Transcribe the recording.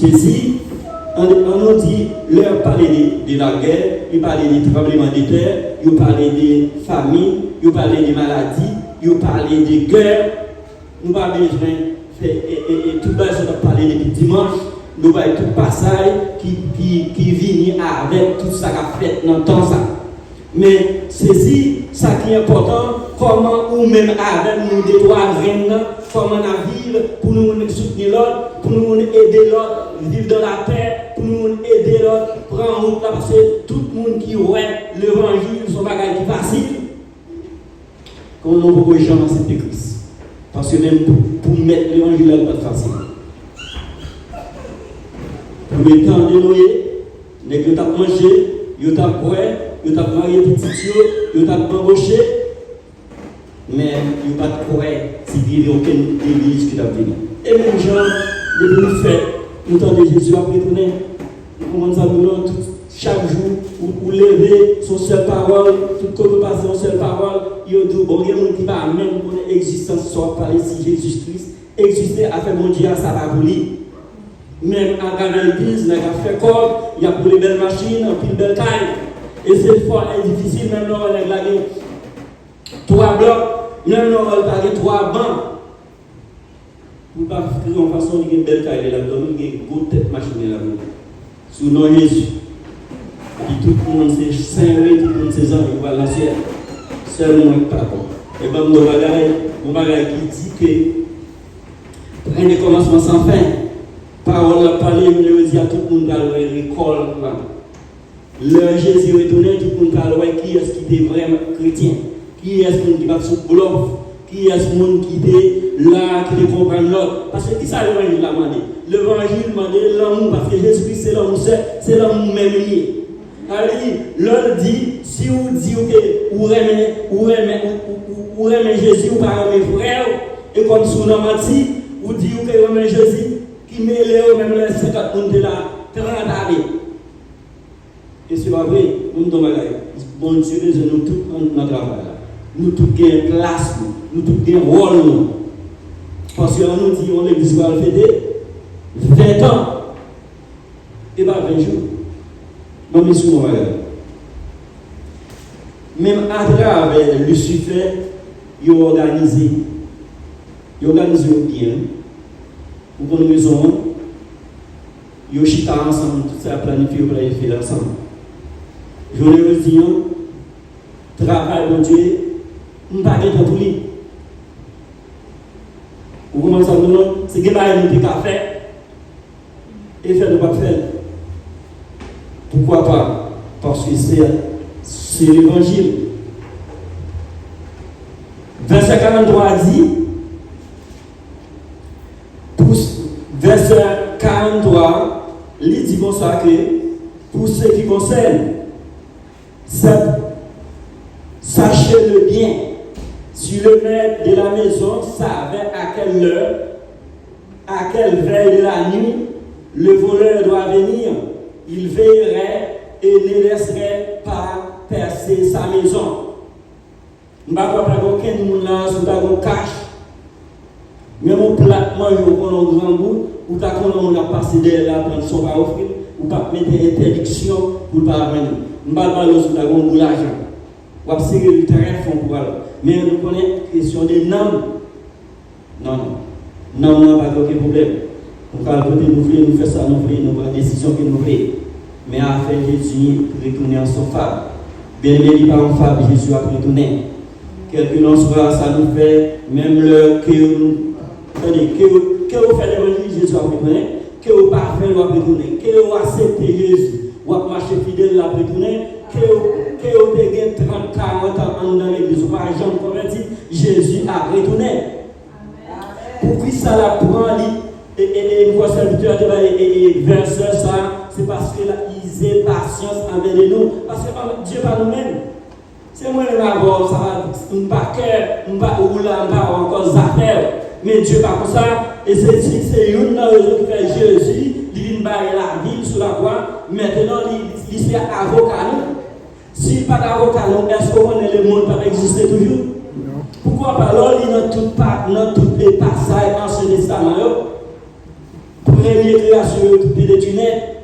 Ceci, on nous dit, leur parler de la guerre, ils parlent des tremblements de terre, ils parlent des famines, ils parlent des maladies, ils parlent des guerres. Nous n'avons pas besoin de faire tout ça, nous parler depuis dimanche, nous avons tout passage qui vient avec tout ça qu'a fait dans le temps. Mais ceci, ça qui est important, comment ou même avec nous des trois reines, comment on vivre pour nous soutenir l'autre, pour nous aider l'autre, vivre dans la paix, pour nous aider l'autre, prendre route là, parce que tout le monde qui voit l'évangile, son bagage qui est facile, comme nous pouvons jamais accepter Christ. Parce que même pour mettre l'évangile là, c'est pas facile. Pour le temps de Noé, les gens ont mangé, ils ont boire, ils ont marié petit, ils ont embauché, mais ils n'ont pas de croire s'il n'y a aucune église qui t'a venu. Et même gens, depuis nous fait, nous entendons Jésus après tourner, nous commençons à nous chaque jour, ou lever son seule parole, tout comme passer son seule parole, il y a tout bon, il y a des gens qui va même pour l'existence soit parler si Jésus-Christ existait, a fait mon Dieu, ça va pour lui. Même à travers l'église, il a fait corps, il y a pour les belles machines, puis les belles tailles. Et c'est fort et difficile, même là, on a gagné 3 blocs, même là, on a gagné 3 bancs. Pour pas faire en façon de une belle taille là-dedans, il y a une grosse tête machine là-dedans. Sous le nom de Jésus. Et tout le monde c'est saint, tout le monde c'est amis, voilà, c'est seulement pas bon. Et bien, mon bagage qui dit que rien de commencement sans fin. Parole a parlé, je dis à tout le monde dans l'école. Le Jésus est retourné, tout le monde a dit qui est-ce qui est vraiment chrétien, qui est-ce qui va sur le bluff, qui est-ce qui est là, qui comprend l'autre. Parce que qui ça l'évangile a demandé? L'évangile a demandé l'amour, parce que Jésus-Christ c'est l'amour, c'est l'amour même lié. Alors, l'autre dit, si vous dites que vous aimez Jésus, vous pas aimer frère, et comme si vous avez menti, vous dites que vous aimez Jésus, qui met les même les 50 personnes de là, 30 années. Et c'est pas vrai, nous sommes là. Bon Dieu, nous tous dans notre travail. Nous tous gagnons place, nous tous gagnons rôle. Parce qu'on nous dit, on l'église va le fêter 20 ans. Et pas 20 jours. Non, mais souvent, même à travers Lucifer, ils ont organisé bien. Pour une maison, ils ont chita ensemble, tout ça planifié ensemble. Je veux dire, travail, mon Dieu, je ne vais pas être pour lui. Vous commencez à me dire, c'est que je vais faire et faire de pas faire. Pourquoi pas? Parce que c'est l'évangile. Verset 43 dit, verset 43, il dit comme ça que pour ce qui concerne, sachez-le bien, si le maître de la maison savait à quelle heure, à quelle veille de la nuit, le voleur doit venir, il veillerait et ne laisserait pas percer sa maison. Je ne vais pas faire aucun monde sur ta cache. Même au plat, moi, je prends un grand bout, ou t'as qu'on a passé derrière la prendre son pas offrir, ou pas mettre interdiction pour ne pas amener. Je ne vais pas parler sur ta grande bout l'argent. Ou pas serrer le terrain fond pour aller. Mais nous connaissons la question des noms. Non, non, pas aucun problème. Donc, à côté, nous voulons nous faire ça, nous voulons nous prendre la décision que nous voulons. Mais à faire Jésus retourner en son fable. Bien aimé, il n'est pas en fable, Jésus a retourné. Quel que l'on soit, ça nous fait, même le que nous. Attendez, que vous faites l'évangile, Jésus a retourné. Que vous parfait, vous avez retourné. Que vous acceptez Jésus, vous avez marché fidèle, vous avez retourné. Que vous avez 30, 40 ans dans l'église, vous n'avez jamais converti, Jésus a retourné. Pour qui ça la prend, et pour serviteur et verseur, ça, c'est parce que ils aient patience envers nous. Parce que Dieu pas nous-mêmes. C'est moi qui vais avoir ça, un paquet, un rouler, un encore affaires. Mais Dieu pas comme ça. Et c'est une raison qui fait Jésus, il vient barrer la vie sur la croix. Maintenant, il fait avocat. S'il n'y a pas d'avocat, est-ce qu'on est le monde pas exister toujours? Pourquoi pas alors, il dans toutes les passages dans ce testament? Première création occupée du net.